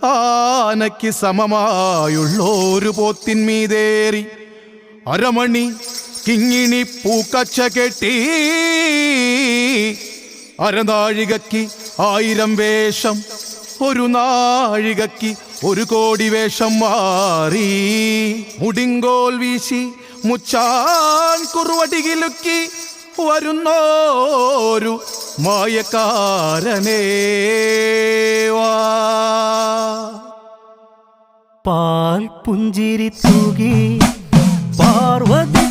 ആനയ്ക്ക് സമമായുള്ളൊരു പോത്തിന്മീതേറി അരമണി കിങ്ങിണി പൂക്കച്ച കെട്ടി അരനാഴികയ്ക്ക് 1000 വേഷം, ഒരു നാഴികയ്ക്ക് 1 കോടി വേഷം മാറി. മുടിങ്കോൽ വീശി മുച്ചാൻ കുറുവടികിലുക്കി വരുന്നോരു മായക്കാരനേ വാ. പാൽ പുഞ്ചിരി തൂകി പാർവതി